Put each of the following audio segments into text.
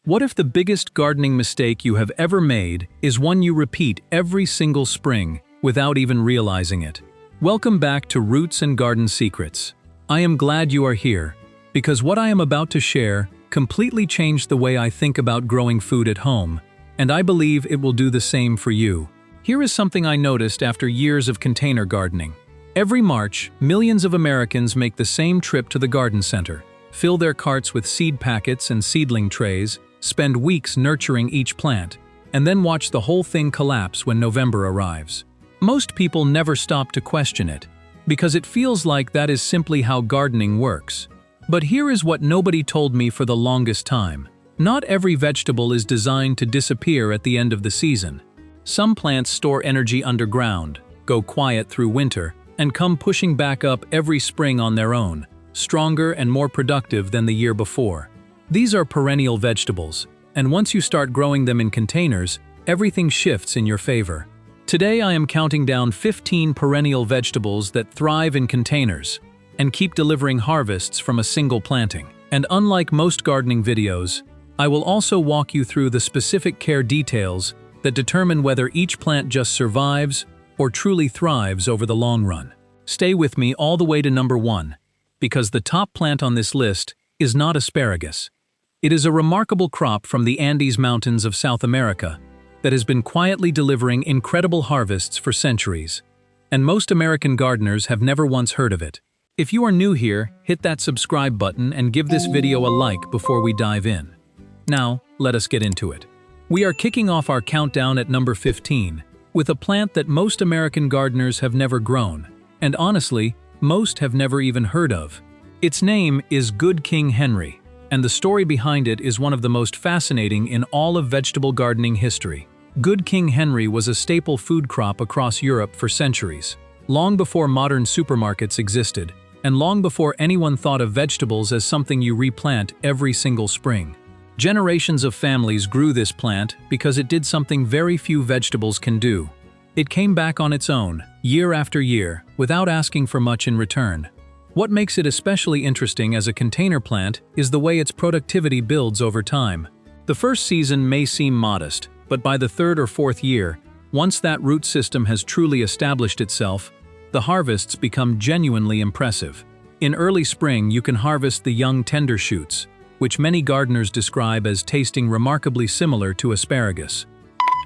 What if the biggest gardening mistake you have ever made is one you repeat every single spring without even realizing it? Welcome back to Roots and Garden Secrets. I am glad you are here, because what I am about to share completely changed the way I think about growing food at home, and I believe it will do the same for you. Here is something I noticed after years of container gardening. Every March, millions of Americans make the same trip to the garden center, fill their carts with seed packets and seedling trays, spend weeks nurturing each plant, and then watch the whole thing collapse when November arrives. Most people never stop to question it, because it feels like that is simply how gardening works. But here is what nobody told me for the longest time. Not every vegetable is designed to disappear at the end of the season. Some plants store energy underground, go quiet through winter, and come pushing back up every spring on their own, stronger and more productive than the year before. These are perennial vegetables, and once you start growing them in containers, everything shifts in your favor. Today I am counting down 15 perennial vegetables that thrive in containers and keep delivering harvests from a single planting. And unlike most gardening videos, I will also walk you through the specific care details that determine whether each plant just survives or truly thrives over the long run. Stay with me all the way to number 1, because the top plant on this list is not asparagus. It is a remarkable crop from the Andes Mountains of South America that has been quietly delivering incredible harvests for centuries, and most American gardeners have never once heard of it. If you are new here, hit that subscribe button and give this video a like before we dive in. Now, let us get into it. We are kicking off our countdown at number 15, with a plant that most American gardeners have never grown, and honestly, most have never even heard of. Its name is Good King Henry, and the story behind it is one of the most fascinating in all of vegetable gardening history. Good King Henry was a staple food crop across Europe for centuries, long before modern supermarkets existed, and long before anyone thought of vegetables as something you replant every single spring. Generations of families grew this plant because it did something very few vegetables can do. It came back on its own, year after year, without asking for much in return. What makes it especially interesting as a container plant is the way its productivity builds over time. The first season may seem modest, but by the third or fourth year, once that root system has truly established itself, the harvests become genuinely impressive. In early spring, you can harvest the young tender shoots, which many gardeners describe as tasting remarkably similar to asparagus.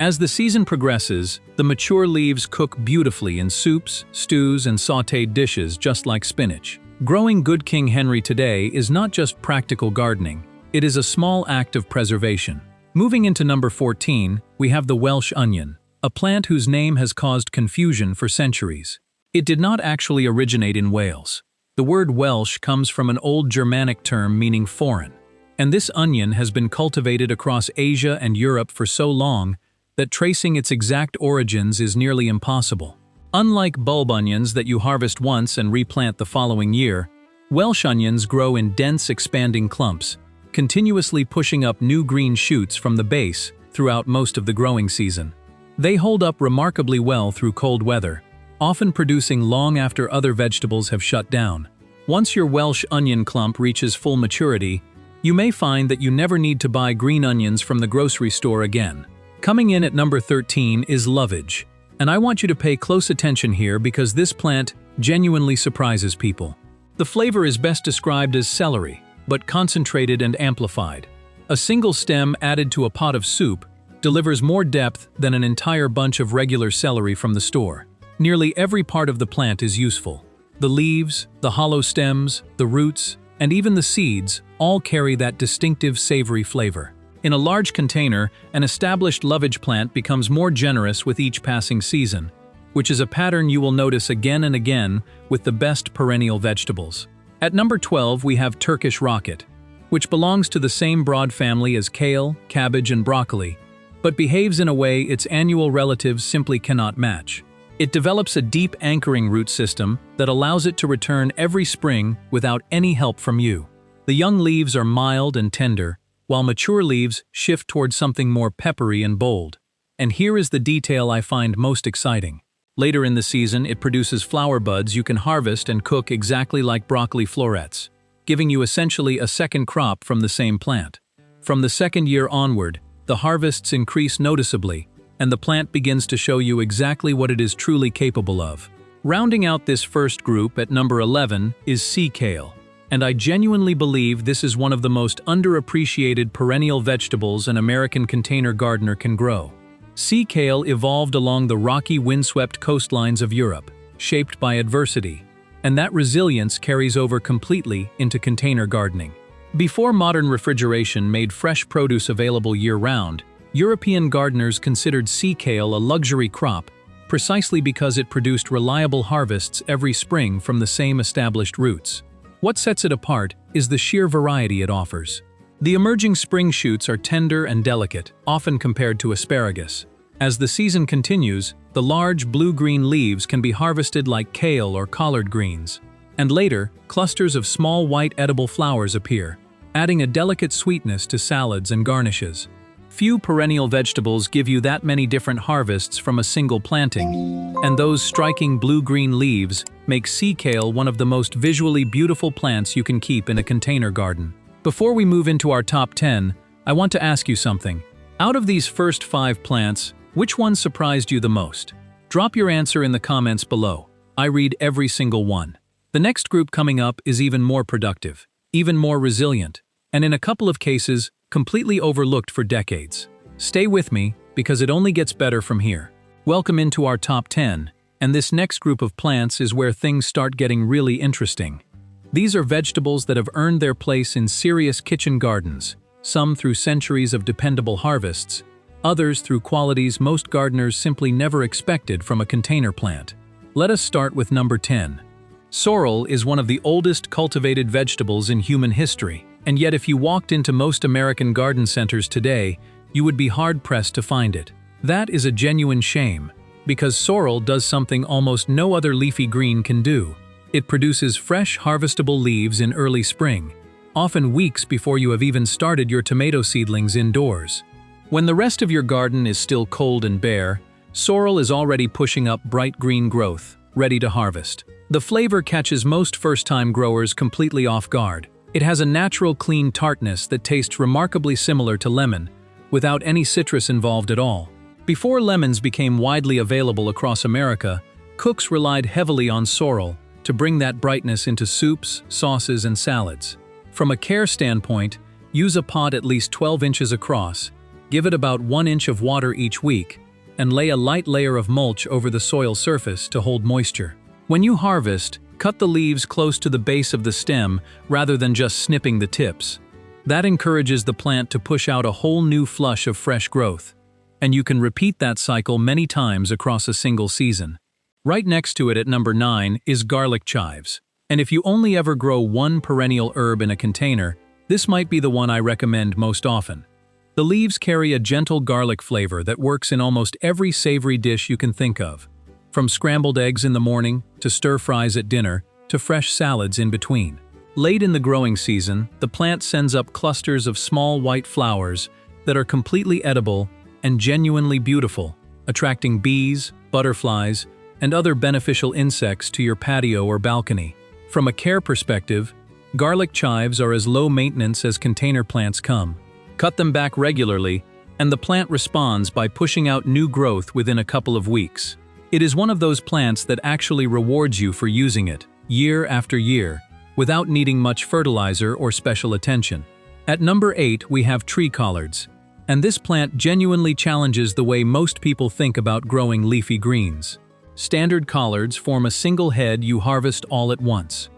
As the season progresses, the mature leaves cook beautifully in soups, stews, and sautéed dishes just like spinach. Growing Good King Henry today is not just practical gardening, it is a small act of preservation. Moving into number 14, we have the Welsh onion, a plant whose name has caused confusion for centuries. It did not actually originate in Wales. The word Welsh comes from an old Germanic term meaning foreign, and this onion has been cultivated across Asia and Europe for so long that tracing its exact origins is nearly impossible. Unlike bulb onions that you harvest once and replant the following year, Welsh onions grow in dense, expanding clumps, continuously pushing up new green shoots from the base throughout most of the growing season. They hold up remarkably well through cold weather, often producing long after other vegetables have shut down. Once your Welsh onion clump reaches full maturity, you may find that you never need to buy green onions from the grocery store again. Coming in at number 13 is lovage, and I want you to pay close attention here because this plant genuinely surprises people. The flavor is best described as celery, but concentrated and amplified. A single stem added to a pot of soup delivers more depth than an entire bunch of regular celery from the store. Nearly every part of the plant is useful. The leaves, the hollow stems, the roots, and even the seeds all carry that distinctive savory flavor. In a large container, an established lovage plant becomes more generous with each passing season, which is a pattern you will notice again and again with the best perennial vegetables. At number 12, we have Turkish rocket, which belongs to the same broad family as kale, cabbage, and broccoli, but behaves in a way its annual relatives simply cannot match. It develops a deep anchoring root system that allows it to return every spring without any help from you. The young leaves are mild and tender, while mature leaves shift towards something more peppery and bold. And here is the detail I find most exciting. Later in the season, it produces flower buds you can harvest and cook exactly like broccoli florets, giving you essentially a second crop from the same plant. From the second year onward, the harvests increase noticeably, and the plant begins to show you exactly what it is truly capable of. Rounding out this first group at number 11 is sea kale, and I genuinely believe this is one of the most underappreciated perennial vegetables an American container gardener can grow. Sea kale evolved along the rocky, windswept coastlines of Europe, shaped by adversity, and that resilience carries over completely into container gardening. Before modern refrigeration made fresh produce available year-round, European gardeners considered sea kale a luxury crop precisely because it produced reliable harvests every spring from the same established roots. What sets it apart is the sheer variety it offers. The emerging spring shoots are tender and delicate, often compared to asparagus. As the season continues, the large blue-green leaves can be harvested like kale or collard greens. And later, clusters of small white edible flowers appear, adding a delicate sweetness to salads and garnishes. Few perennial vegetables give you that many different harvests from a single planting, and those striking blue-green leaves make sea kale one of the most visually beautiful plants you can keep in a container garden. Before we move into our top 10, I want to ask you something. Out of these first 5 plants, which one surprised you the most? Drop your answer in the comments below. I read every single one. The next group coming up is even more productive, even more resilient, and in a couple of cases, completely overlooked for decades. Stay with me, because it only gets better from here. Welcome into our top 10, and this next group of plants is where things start getting really interesting. These are vegetables that have earned their place in serious kitchen gardens, some through centuries of dependable harvests, others through qualities most gardeners simply never expected from a container plant. Let us start with number 10. Sorrel is one of the oldest cultivated vegetables in human history. And yet if you walked into most American garden centers today, you would be hard-pressed to find it. That is a genuine shame, because sorrel does something almost no other leafy green can do. It produces fresh, harvestable leaves in early spring, often weeks before you have even started your tomato seedlings indoors. When the rest of your garden is still cold and bare, sorrel is already pushing up bright green growth, ready to harvest. The flavor catches most first-time growers completely off guard. It has a natural clean tartness that tastes remarkably similar to lemon, without any citrus involved at all. Before lemons became widely available across America, cooks relied heavily on sorrel to bring that brightness into soups, sauces, and salads. From a care standpoint, use a pot at least 12 inches across, give it about 1 inch of water each week, and lay a light layer of mulch over the soil surface to hold moisture. When you harvest, cut the leaves close to the base of the stem rather than just snipping the tips. That encourages the plant to push out a whole new flush of fresh growth, and you can repeat that cycle many times across a single season. Right next to it at number 9 is garlic chives, and if you only ever grow one perennial herb in a container, this might be the one I recommend most often. The leaves carry a gentle garlic flavor that works in almost every savory dish you can think of. From scrambled eggs in the morning, to stir-fries at dinner, to fresh salads in between. Late in the growing season, the plant sends up clusters of small white flowers that are completely edible and genuinely beautiful, attracting bees, butterflies, and other beneficial insects to your patio or balcony. From a care perspective, garlic chives are as low maintenance as container plants come. Cut them back regularly, and the plant responds by pushing out new growth within a couple of weeks. It is one of those plants that actually rewards you for using it, year after year, without needing much fertilizer or special attention. At number 8 we have tree collards, and this plant genuinely challenges the way most people think about growing leafy greens. Standard collards form a single head you harvest all at once.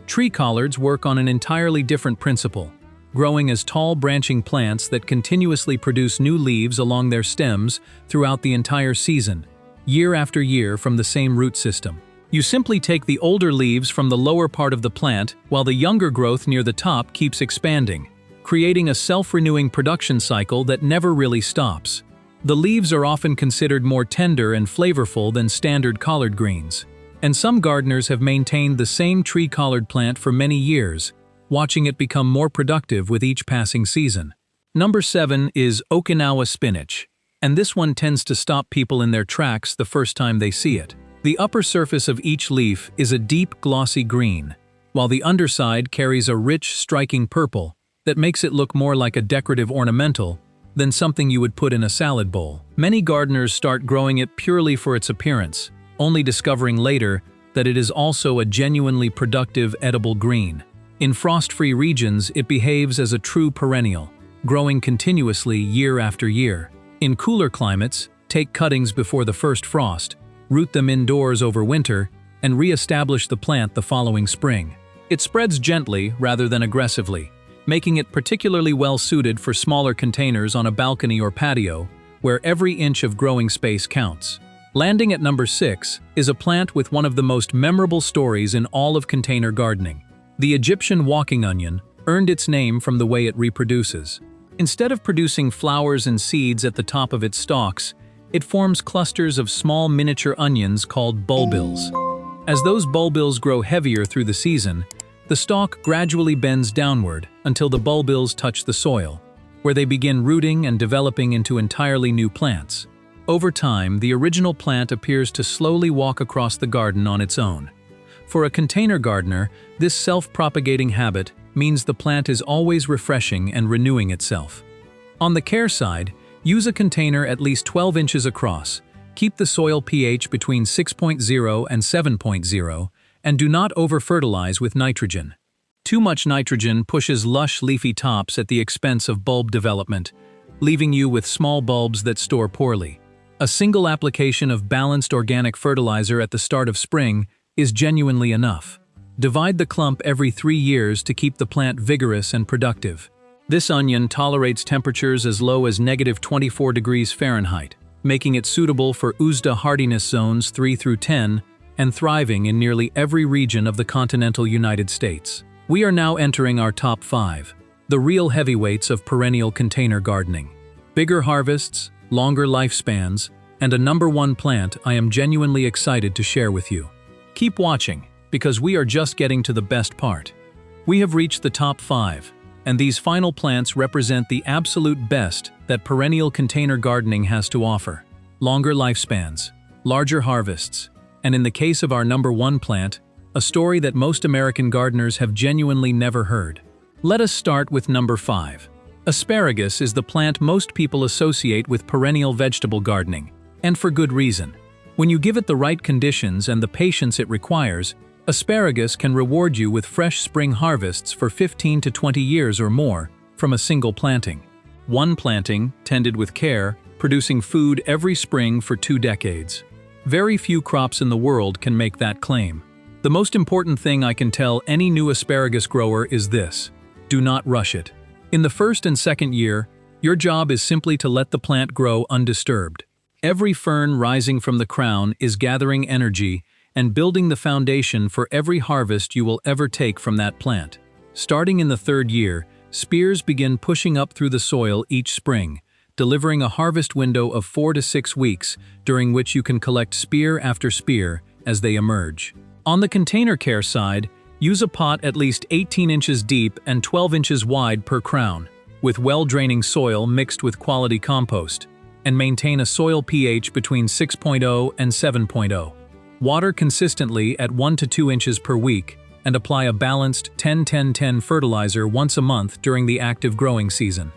Tree collards work on an entirely different principle, growing as tall branching plants that continuously produce new leaves along their stems throughout the entire season, year after year from the same root system. You simply take the older leaves from the lower part of the plant while the younger growth near the top keeps expanding, creating a self-renewing production cycle that never really stops. The leaves are often considered more tender and flavorful than standard collard greens, and some gardeners have maintained the same tree collard plant for many years, watching it become more productive with each passing season. Number 7 is Okinawa spinach, and this one tends to stop people in their tracks the first time they see it. The upper surface of each leaf is a deep, glossy green, while the underside carries a rich, striking purple, that makes it look more like a decorative ornamental than something you would put in a salad bowl. Many gardeners start growing it purely for its appearance, only discovering later that it is also a genuinely productive edible green. In frost-free regions, it behaves as a true perennial, growing continuously year after year. In cooler climates, take cuttings before the first frost, root them indoors over winter, and re-establish the plant the following spring. It spreads gently rather than aggressively, making it particularly well-suited for smaller containers on a balcony or patio, where every inch of growing space counts. Landing at number 6 is a plant with one of the most memorable stories in all of container gardening. The Egyptian walking onion earned its name from the way it reproduces. Instead of producing flowers and seeds at the top of its stalks, it forms clusters of small miniature onions called bulbils. As those bulbils grow heavier through the season, the stalk gradually bends downward until the bulbils touch the soil, where they begin rooting and developing into entirely new plants. Over time, the original plant appears to slowly walk across the garden on its own. For a container gardener, this self-propagating habit means the plant is always refreshing and renewing itself. On the care side, use a container at least 12 inches across, keep the soil pH between 6.0 and 7.0, and do not over-fertilize with nitrogen. Too much nitrogen pushes lush leafy tops at the expense of bulb development, leaving you with small bulbs that store poorly. A single application of balanced organic fertilizer at the start of spring is genuinely enough. Divide the clump every 3 years to keep the plant vigorous and productive. This onion tolerates temperatures as low as -24 degrees Fahrenheit, making it suitable for USDA hardiness zones 3 through 10 and thriving in nearly every region of the continental United States. We are now entering our top 5, the real heavyweights of perennial container gardening. Bigger harvests, longer lifespans, and a number 1 plant I am genuinely excited to share with you. Keep watching, because we are just getting to the best part. We have reached the top 5, and these final plants represent the absolute best that perennial container gardening has to offer. Longer lifespans, larger harvests, and in the case of our number 1 plant, a story that most American gardeners have genuinely never heard. Let us start with number 5. Asparagus is the plant most people associate with perennial vegetable gardening, and for good reason. When you give it the right conditions and the patience it requires, asparagus can reward you with fresh spring harvests for 15 to 20 years or more from a single planting. One planting, tended with care, producing food every spring for 2 decades. Very few crops in the world can make that claim. The most important thing I can tell any new asparagus grower is this: do not rush it. In the first and second year, your job is simply to let the plant grow undisturbed. Every fern rising from the crown is gathering energy and building the foundation for every harvest you will ever take from that plant. Starting in the 3rd year, spears begin pushing up through the soil each spring, delivering a harvest window of 4 to 6 weeks, during which you can collect spear after spear as they emerge. On the container care side, use a pot at least 18 inches deep and 12 inches wide per crown, with well-draining soil mixed with quality compost, and maintain a soil pH between 6.0 and 7.0. Water consistently at 1 to 2 inches per week, and apply a balanced 10-10-10 fertilizer once a month during the active growing season.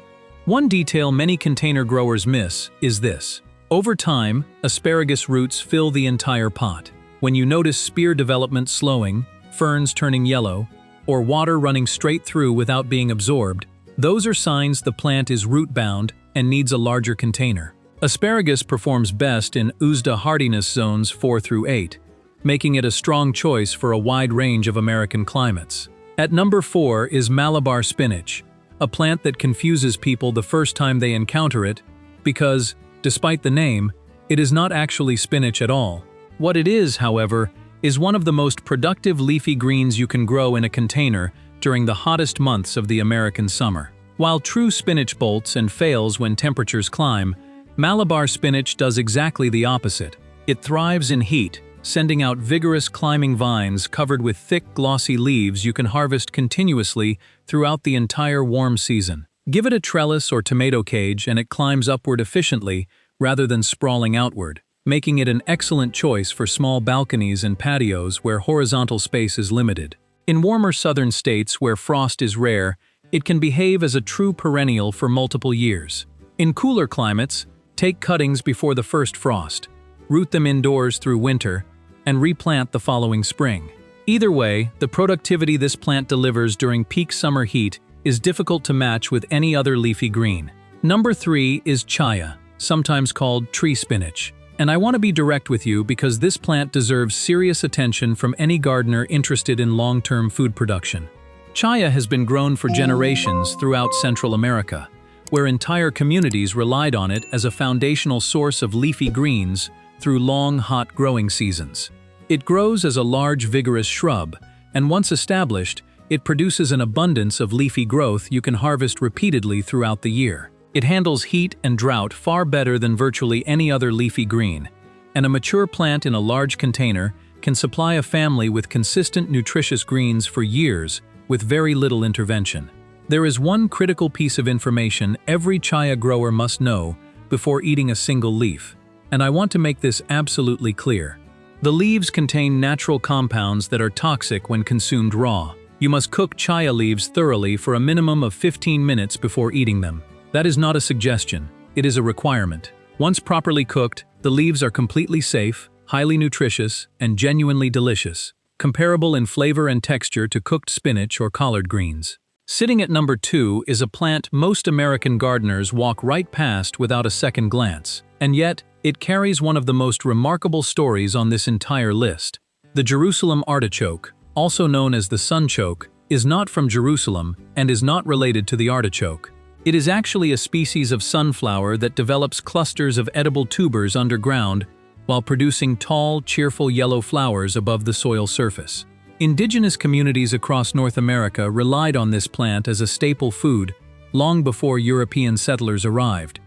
One detail many container growers miss is this: over time, asparagus roots fill the entire pot. When you notice spear development slowing, ferns turning yellow, or water running straight through without being absorbed, those are signs the plant is root-bound and needs a larger container. Asparagus performs best in USDA hardiness zones 4 through 8, making it a strong choice for a wide range of American climates. At number 4 is Malabar spinach, a plant that confuses people the first time they encounter it because, despite the name, it is not actually spinach at all. What it is, however, is one of the most productive leafy greens you can grow in a container during the hottest months of the American summer. While true spinach bolts and fails when temperatures climb, Malabar spinach does exactly the opposite. It thrives in heat, sending out vigorous climbing vines covered with thick, glossy leaves you can harvest continuously throughout the entire warm season. Give it a trellis or tomato cage and it climbs upward efficiently rather than sprawling outward, making it an excellent choice for small balconies and patios where horizontal space is limited. In warmer southern states where frost is rare It can behave as a true perennial for multiple years. In cooler climates, take cuttings before the first frost, root them indoors through winter, and replant the following spring. Either way, the productivity this plant delivers during peak summer heat is difficult to match with any other leafy green. Number 3 is chaya, sometimes called tree spinach. And I want to be direct with you because this plant deserves serious attention from any gardener interested in long-term food production. Chaya has been grown for generations throughout Central America, where entire communities relied on it as a foundational source of leafy greens through long, hot growing seasons. It grows as a large, vigorous shrub, and once established, it produces an abundance of leafy growth you can harvest repeatedly throughout the year. It handles heat and drought far better than virtually any other leafy green, and a mature plant in a large container can supply a family with consistent, nutritious greens for years with very little intervention. There is one critical piece of information every chaya grower must know before eating a single leaf, and I want to make this absolutely clear. The leaves contain natural compounds that are toxic when consumed raw. You must cook chaya leaves thoroughly for a minimum of 15 minutes before eating them. That is not a suggestion, it is a requirement. Once properly cooked, the leaves are completely safe, highly nutritious, and genuinely delicious, comparable in flavor and texture to cooked spinach or collard greens. Sitting at number 2 is a plant most American gardeners walk right past without a second glance, and yet it carries one of the most remarkable stories on this entire list. The Jerusalem artichoke, also known as the sunchoke, is not from Jerusalem and is not related to the artichoke. It is actually a species of sunflower that develops clusters of edible tubers underground while producing tall, cheerful yellow flowers above the soil surface. Indigenous communities across North America relied on this plant as a staple food long before European settlers arrived,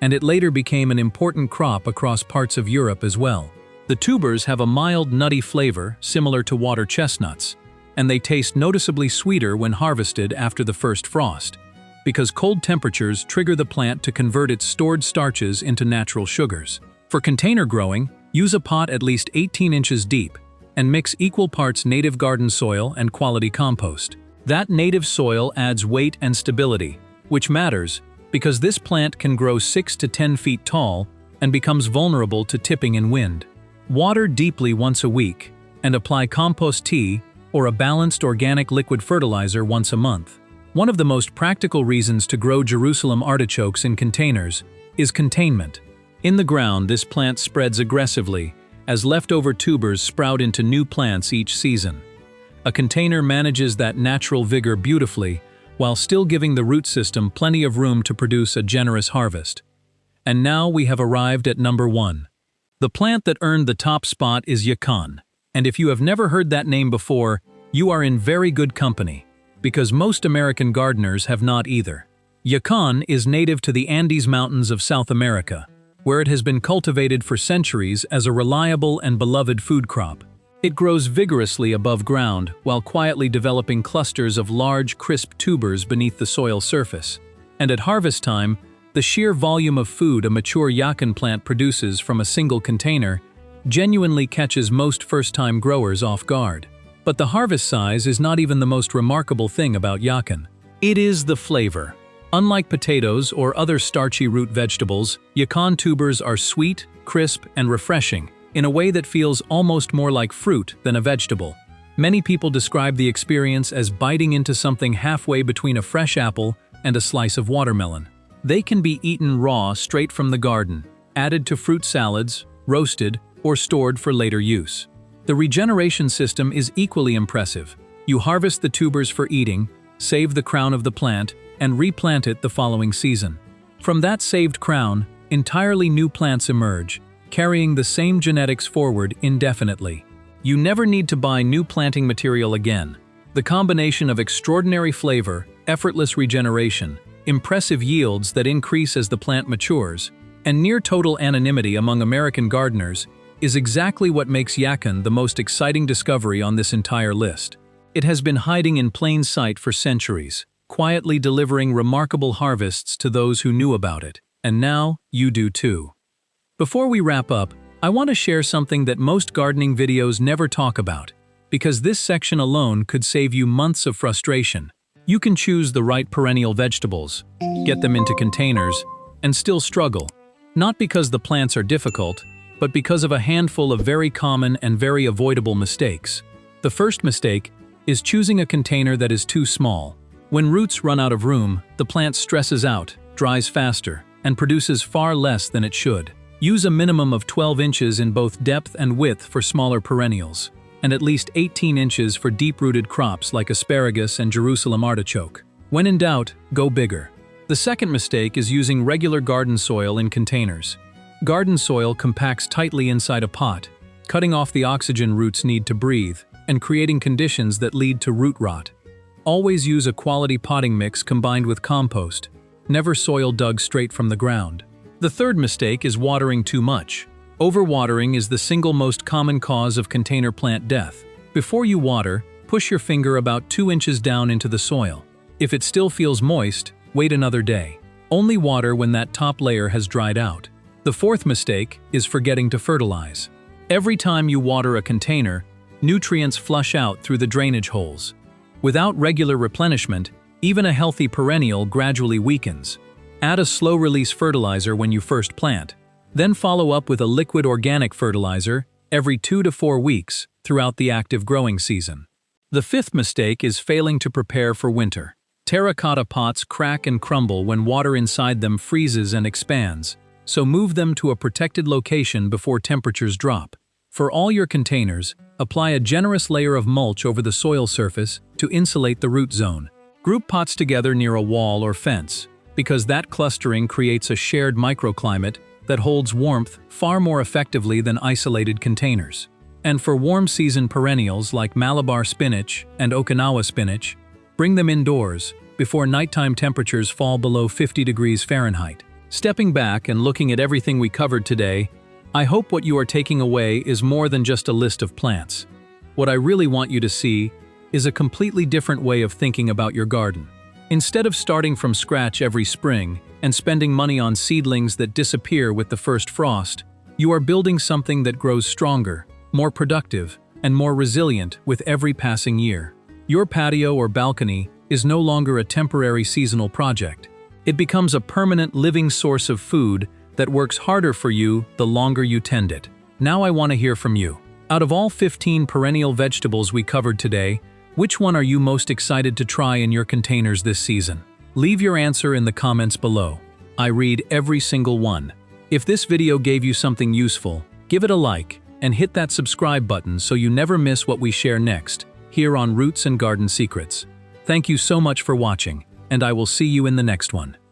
and it later became an important crop across parts of Europe as well. The tubers have a mild, nutty flavor similar to water chestnuts, and they taste noticeably sweeter when harvested after the first frost, because cold temperatures trigger the plant to convert its stored starches into natural sugars. For container growing, use a pot at least 18 inches deep and mix equal parts native garden soil and quality compost. That native soil adds weight and stability, which matters because this plant can grow 6 to 10 feet tall and becomes vulnerable to tipping and wind. Water deeply once a week and apply compost tea or a balanced organic liquid fertilizer once a month. One of the most practical reasons to grow Jerusalem artichokes in containers is containment. In the ground, this plant spreads aggressively as leftover tubers sprout into new plants each season. A container manages that natural vigor beautifully while still giving the root system plenty of room to produce a generous harvest. And now we have arrived at number 1. The plant that earned the top spot is yakan, and if you have never heard that name before, you are in very good company, because most American gardeners have not either. Yakan is native to the Andes Mountains of South America, where it has been cultivated for centuries as a reliable and beloved food crop. It grows vigorously above ground while quietly developing clusters of large, crisp tubers beneath the soil surface. And at harvest time, the sheer volume of food a mature yakan plant produces from a single container genuinely catches most first-time growers off guard. But the harvest size is not even the most remarkable thing about yakan. It is the flavor. Unlike potatoes or other starchy root vegetables, yakan tubers are sweet, crisp, and refreshing in a way that feels almost more like fruit than a vegetable. Many people describe the experience as biting into something halfway between a fresh apple and a slice of watermelon. They can be eaten raw straight from the garden, added to fruit salads, roasted, or stored for later use. The regeneration system is equally impressive. You harvest the tubers for eating, save the crown of the plant, and replant it the following season. From that saved crown, entirely new plants emerge, carrying the same genetics forward indefinitely. You never need to buy new planting material again. The combination of extraordinary flavor, effortless regeneration, impressive yields that increase as the plant matures, and near total anonymity among American gardeners is exactly what makes yakan the most exciting discovery on this entire list. It has been hiding in plain sight for centuries, quietly delivering remarkable harvests to those who knew about it, and now you do too. Before we wrap up, I want to share something that most gardening videos never talk about, because this section alone could save you months of frustration. You can choose the right perennial vegetables, get them into containers, and still struggle. Not because the plants are difficult, but because of a handful of very common and very avoidable mistakes. The first mistake is choosing a container that is too small. When roots run out of room, the plant stresses out, dries faster, and produces far less than it should. Use a minimum of 12 inches in both depth and width for smaller perennials, and at least 18 inches for deep-rooted crops like asparagus and Jerusalem artichoke. When in doubt, go bigger. The second mistake is using regular garden soil in containers. Garden soil compacts tightly inside a pot, cutting off the oxygen roots need to breathe, and creating conditions that lead to root rot. Always use a quality potting mix combined with compost, never soil dug straight from the ground. The third mistake is watering too much. Overwatering is the single most common cause of container plant death. Before you water, push your finger about 2 inches down into the soil. If it still feels moist, wait another day. Only water when that top layer has dried out. The fourth mistake is forgetting to fertilize. Every time you water a container, nutrients flush out through the drainage holes. Without regular replenishment, even a healthy perennial gradually weakens. Add a slow-release fertilizer when you first plant. Then follow up with a liquid organic fertilizer every 2 to 4 weeks throughout the active growing season. The fifth mistake is failing to prepare for winter. Terracotta pots crack and crumble when water inside them freezes and expands, so move them to a protected location before temperatures drop. For all your containers, apply a generous layer of mulch over the soil surface to insulate the root zone. Group pots together near a wall or fence, because that clustering creates a shared microclimate that holds warmth far more effectively than isolated containers. And for warm-season perennials like Malabar spinach and Okinawa spinach, bring them indoors before nighttime temperatures fall below 50 degrees Fahrenheit. Stepping back and looking at everything we covered today, I hope what you are taking away is more than just a list of plants. What I really want you to see is a completely different way of thinking about your garden. Instead of starting from scratch every spring and spending money on seedlings that disappear with the first frost, you are building something that grows stronger, more productive, and more resilient with every passing year. Your patio or balcony is no longer a temporary seasonal project. It becomes a permanent living source of food that works harder for you the longer you tend it. Now I want to hear from you. Out of all 15 perennial vegetables we covered today, which one are you most excited to try in your containers this season? Leave your answer in the comments below. I read every single one. If this video gave you something useful, give it a like and hit that subscribe button so you never miss what we share next, here on Roots and Garden Secrets. Thank you so much for watching, and I will see you in the next one.